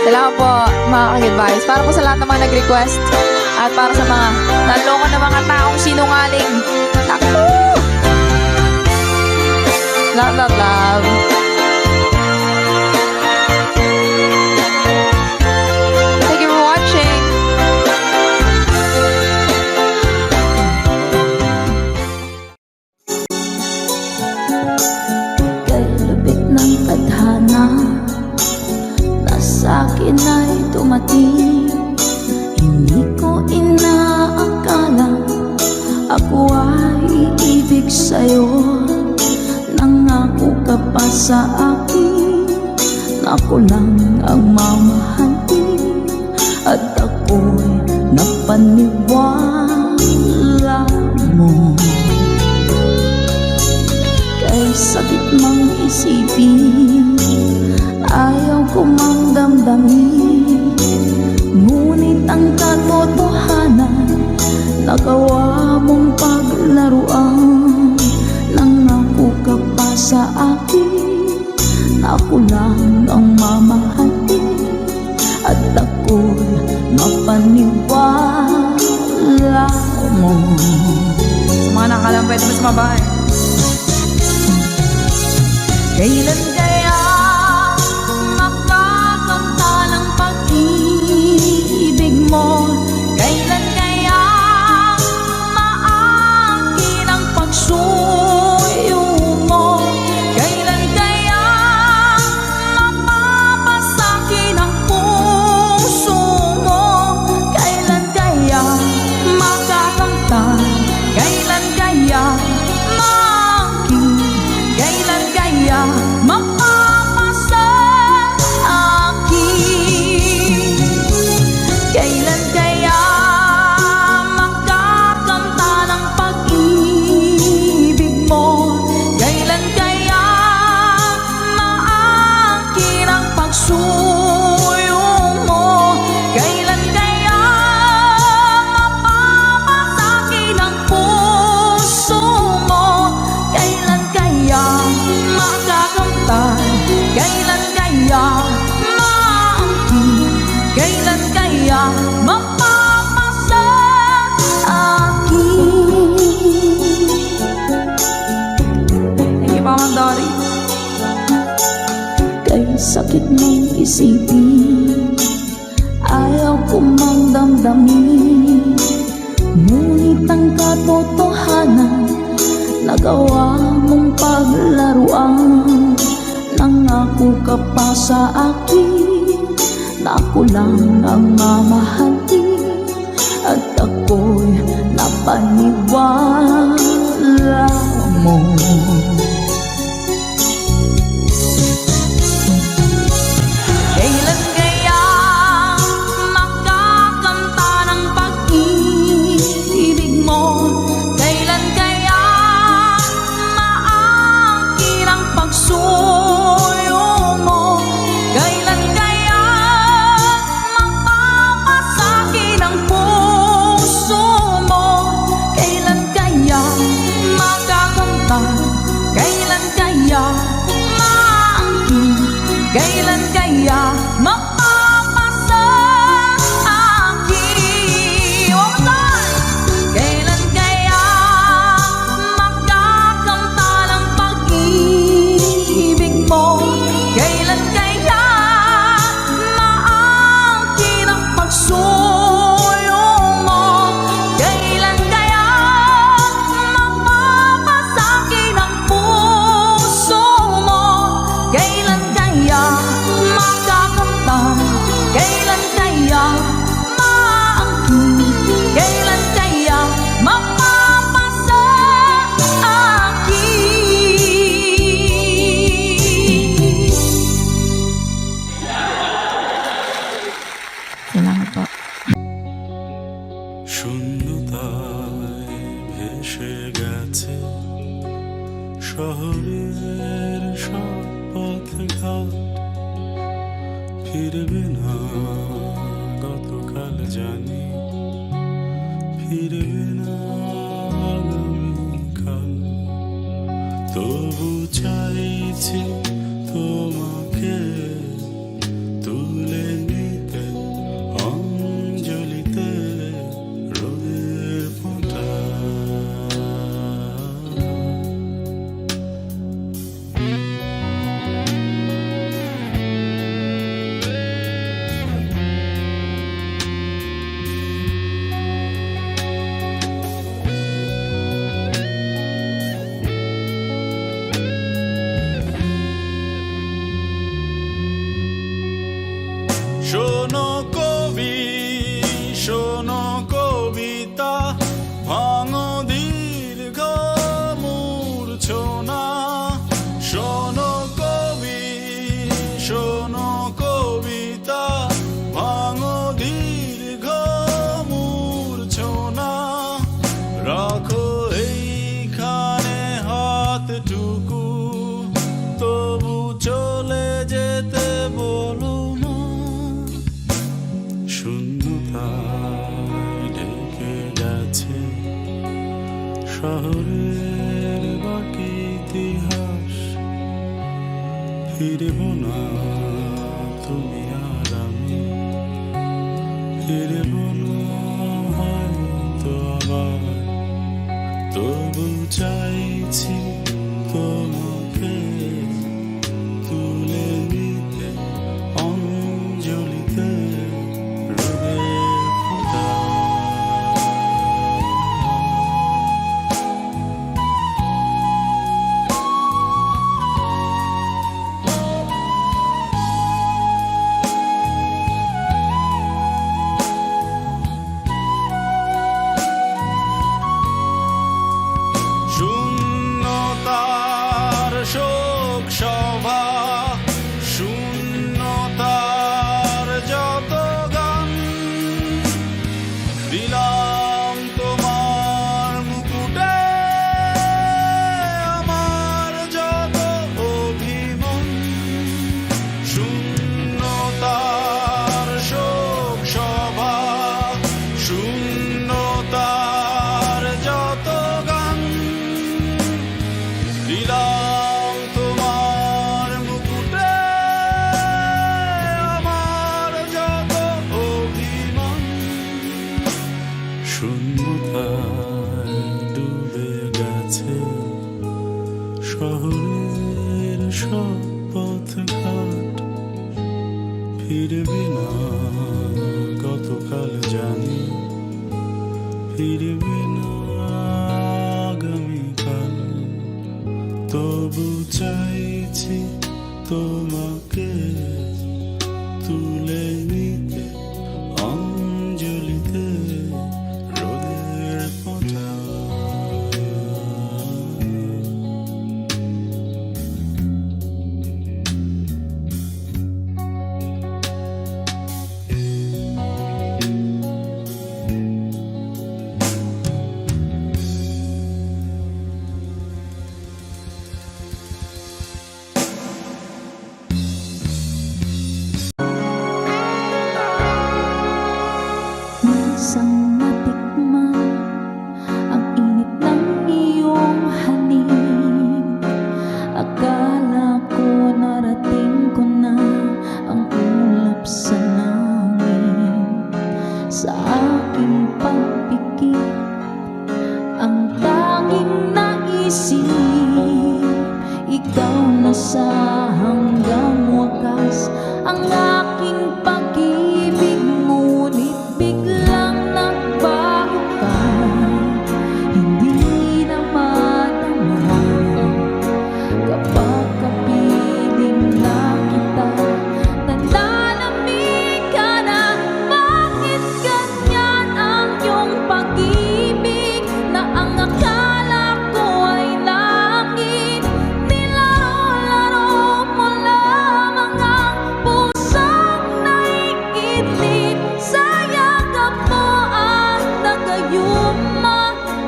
Salamat po mga ka-advice. Para po sa lahat ng mga nag-request at para sa mga naloko na mga taong sinungaling. Naku! Love, love, love. Thank you for watching. Kay lupit ng tadhana na sa'kin ay dumating. Hindi ko inaakala ako ay iibig sa'yo. Nangako ka pa sa akin na ako lang ang mamahalin. At ako'y napaniwala mo. Kay sakit mang isipin, ayaw ko mang damdamin. Ngunit ang katotohanan, nagawa mong paglaruan. Nangako ka pa sa akin na ako lang ang mamahalin at ako'y mapaniwala mo. Sa mga nakalang pwede mo sumabay. Kailan kaya makakanta ng pag-ibig mo? Kailan kaya maangkin ang pagsuyo mo? Kailan kaya mapapasakin ang puso mo? Kailan kaya makakanta? Kailan kaya maangkin? Kailan kaya mapapasa akin? Kailan kaya makakanta ng pag-ibig mo? Kailan kaya maangkin ang pagsuyo mo? Kailan kaya mapapasakin ang puso mo? Kailan kaya makakamtan? Kailan kaya maangkin? Kailan kaya mapapasa akin? Thank you, Mama Dory. Kay sakit ng isipin, ayaw ko mang damdamin, ngunit ang katotohanan, nagawa mong paglaruan. Nangako ka pa sa akin na ako lang ang mamahalin at ako'y napaniwala mo. Kailan kaya makakanta ng pag-ibig mo? Kailan kaya maangkin ang pagsuyo mo? Kailan kaya mapapasakin ang puso mo? Kailan kaya makakanta? Kailan kaya maangkin? Kailan kaya mapapasa akin? One more time! Kailan kaya makakanta ng pag-ibig mo? Kailan kaya maangkin ang pagsuyo mo? Kailan kaya mapapasakin ang puso mo? Kailan kaya makakamtan? Kailan kaya maangkin? Kailan kaya mapapasa akin? Salamat po. শূন্যতায় ভেসে গেছে শহরের সব পথঘাট, ফিরবে না গতকাল জানি, ফিরবে না আগামীকাল। তবু চাইছি তোমাকে তুলে নিতে অঞ্জলিতে রোদের ফোঁটা। শোনো কবি, শোনো কবিতা, ভাঙো দীর্ঘ মূর্ছনা। শোনো কবি, শোনো কবিতা, ভাঙো দীর্ঘ মূর্ছনা। রাখো এইখানে হাতটুকু, তবু চলে যেতে বলো না। শূন্যতায় ঢেকে গেছে শহরের বাকি ইতিহাস, ফিরে ফিরবো না তুমি আর আমি, ফিরবো না হয়তো আবার, তবু চাইছি তোমাকে তুলে নিতে অঞ্জলিতে রোদের ফোঁটা। শূন্যতার শোক সভা, শূন্যতার যত গান, দিলাম তোমার মুকুটে আমার যত অভিমান। শূন্যতার শোক সভা, শূন্যতার যত গান, দিলাম তোমার মুকুটে আমার যত অভিমান। শূন্যতায় ডুবে গেছে শহরের সব পথঘাট, ফিরবি না গতকাল জানি, ফিরবি না আগামীকাল, তবু চাইছি তোমাকে তুলে নিতে অঞ্জলিতে রোদের ফোঁটা। Isang natikman ang init ng iyong halik. Akala ko narating ko na ang ulap sa langit. Sa aking pagpikit ang tanging naisip, ikaw na sa hanggang wakas ang aking pag-ibig. Ngunit biglang nagbago ka, hindi na madama kapag kapiling na kita. Nananamig ka na, bakit ganyan ang iyong pag-ibig na ang akala ko ay langit? Nilaro-laro mo lamang ang pusong naiidlip. Sa yakap mo ang nagayuma,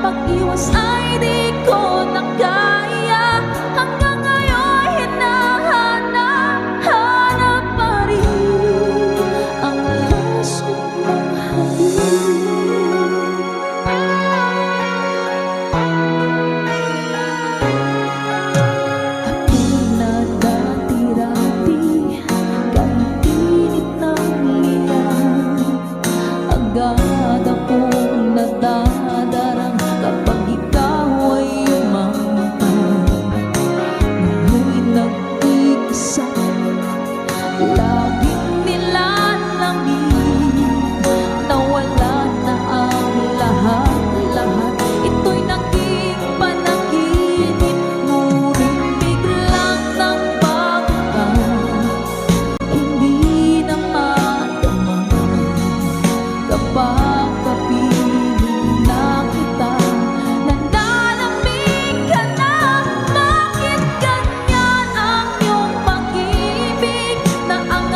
pag-iwas ay di ko na kaya. Hanggang ngayon hinahanap pa rin ang puso mong halik. Ako'y nadati-rati kahit init ng liyan. Agad akong nadadarang kapag ikaw ay umangkat. Ngayon'y nag-iisa, laging nilalamig. Nawala na ang lahat-lahat, ito'y naging panaginip. Ngunit biglang nagbago ka, hindi na madama kapag kapiling na kita. Nananamig ka na, bakit ganyan ang iyong pag-ibig na ang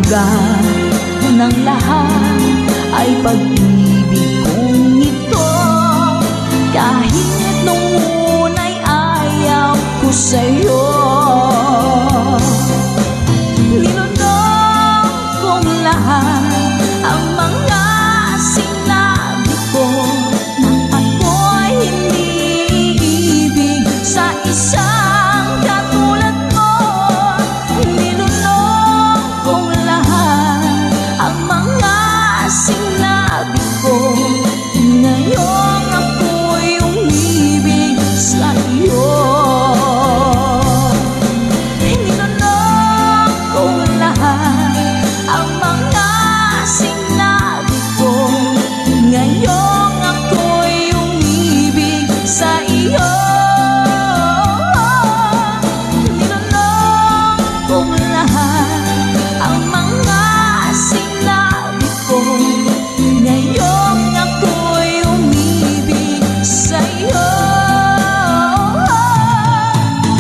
hanggan ng lahat ay pag-ibig kong ito. Kahit nung una'y ayaw ko sa'yo, linunong kong lahat ang mga sinabi ko nang ako'y hindi ibig sa isang katulad mo. Linunong kong lahat ang mga sinabi ko, ngayong ako'y umibig sa iyo. Linunong kong lahat ang mga sinabi ko, ngayong ako'y umibig sa iyo. Linunong kong lahat ang mga sinabi ko, ngayong ako'y umibig sa iyo.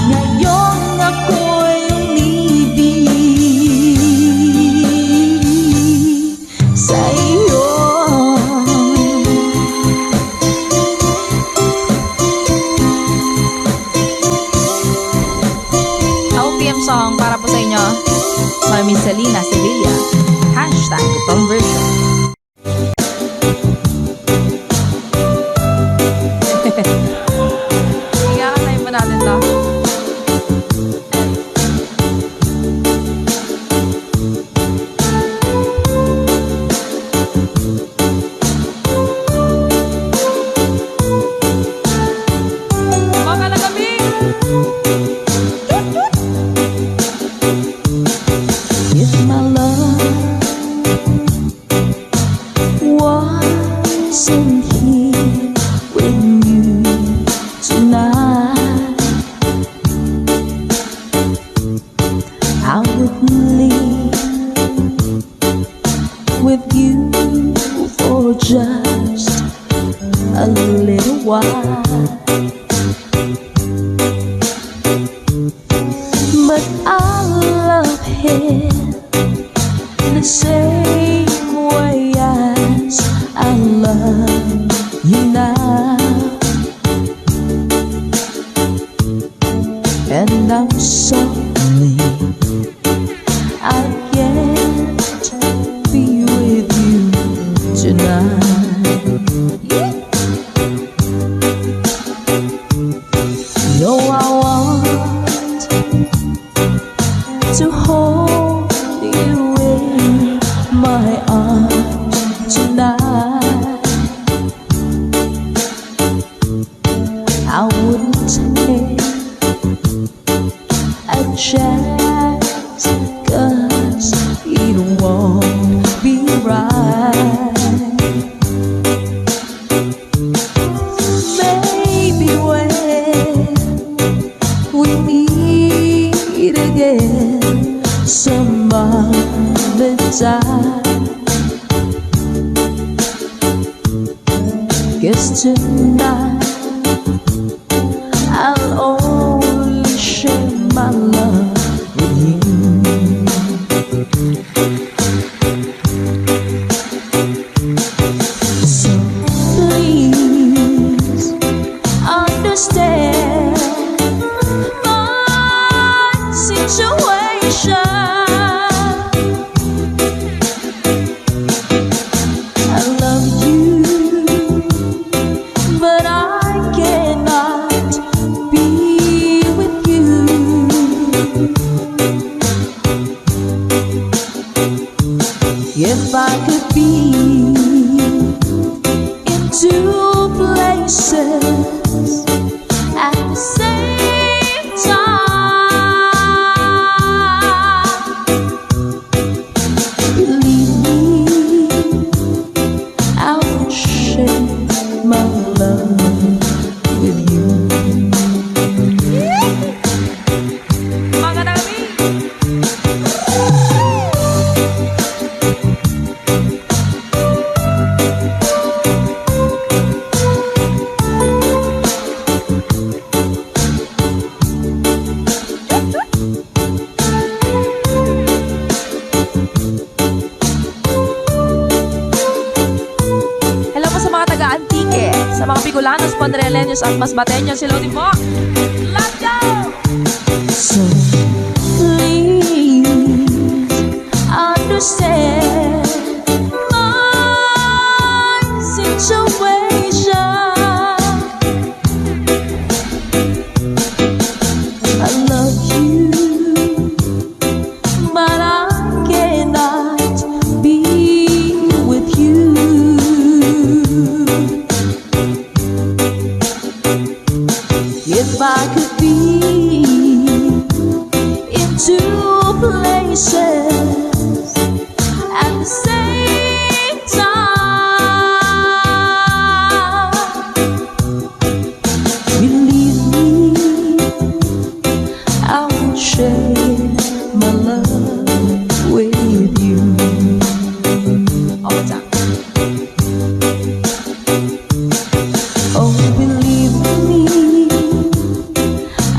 Ngayong ako'y umibig sa iyo. OPM song para po sa inyo, Mami Selena Sevilla. #conversion. Iyakasay pa natin to. Mga nagabing! If my love wasn't here with you tonight, I would leave with you for just a little while. But I love him the same way as I love you now. And I'm sorry I can't be with you tonight. No, I want to hold you in my arms tonight. I wouldn't take a chance, 'cause it won't be right. Maybe when we meet again some other time, 'cause tonight I'll only share my love with you. So please understand my situation. I love you, but I cannot be with you. If I could be in two places at the same time, believe me, I would share my love with you. Mga nagabing! Pandreleños at Mas Bateños. Hello din po. Let's go! So please understand my situation. I love you, but I cannot be with you. If I could be in two places at the same time, believe me, I will share my love with you. All the time. Oh, believe me,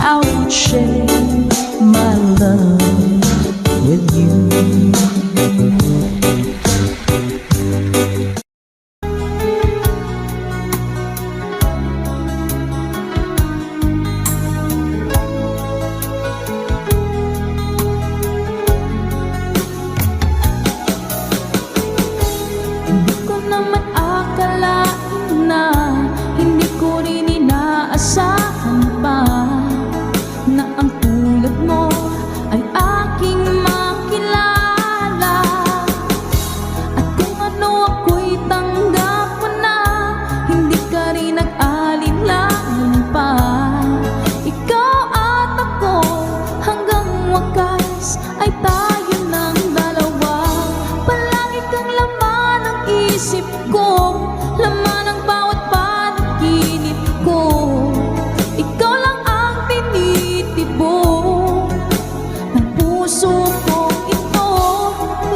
I would share my love with you. Hindi ko naman akalain na hindi ko rin inaasahan pa na ang tulad mo ay aking makilala. At kung ano ako'y tanggap mo na, hindi ka rin nag-alinlangan pa. Ikaw at ako hanggang wakas ay tayo ng dalawa. Palagi kang laman ng isip ko, laman ng bawat panaginip ko. Ikaw lang ang tinitibok ng puso ko ito.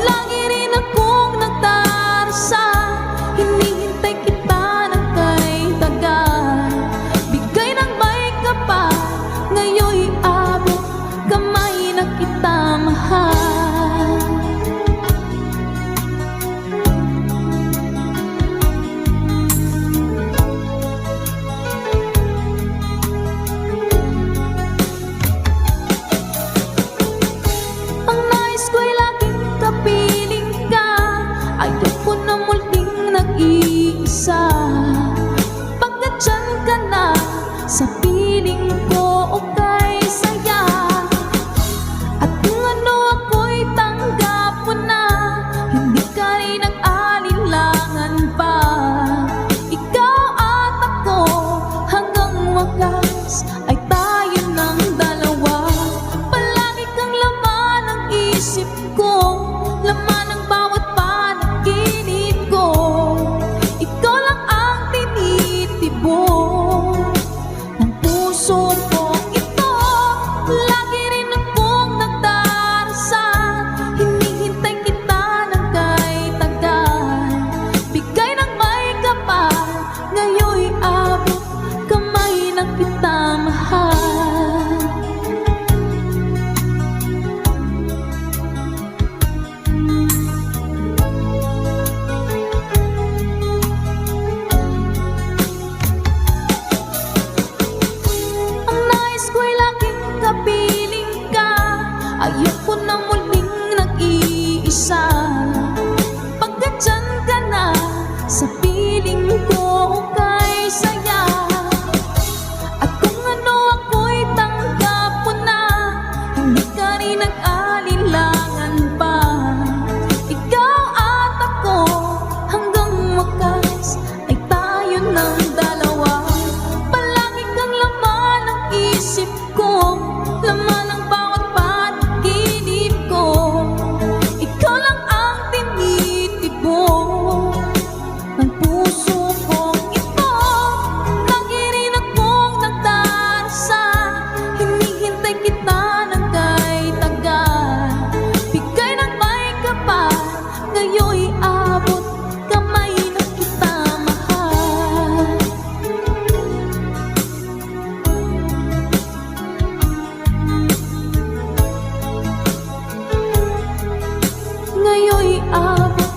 Lagi rin akong nagdarasal, hinihintay kita ng kay tagal. Bigay ng may kapal, ngayon'y abot kamay na kita mahal. Ang nais ko'y laging kapiling ka, ayoko na muling nag-iisa. Pagkat dyan ka na, sa piling ko okay saya. At kung ano ako'y tanggap mo na, hindi ka rin nag-alinlangan pa. Ikaw at ako hanggang wakas ay tayo ng dalawa. Palagi kang laman ng isip ko, laman ng bawat panaginip ko. Ikaw lang ang tinitibok ng puso ko ito. Lagi rin akong nagdarasal, hinihintay kita ng kay tagal. Bigay ng may kapal, ngayon'y abot kamay na kita mahal. Ang nais ko'y laging kapiling ka, ayoko na muling nag-iisa. Pagkat dyan ka na, sa piling ko okay saya. At kung ano ako'y tanggap mo na, hindi ka rin nag-alinlangan pa. Ikaw at ako hanggang wakas ay tayo ng dalawa. Palagi kang laman ng isip ko, laman ng bawat panaginip ko. Ikaw lang ang tinitibok ng puso ko ito. Lagi rin akong nagdarasal, hinihintay kita ng kay tagal. Bigay ng may kapal, ngayon'y abot kamay na kita mahal. Ngayon'y abot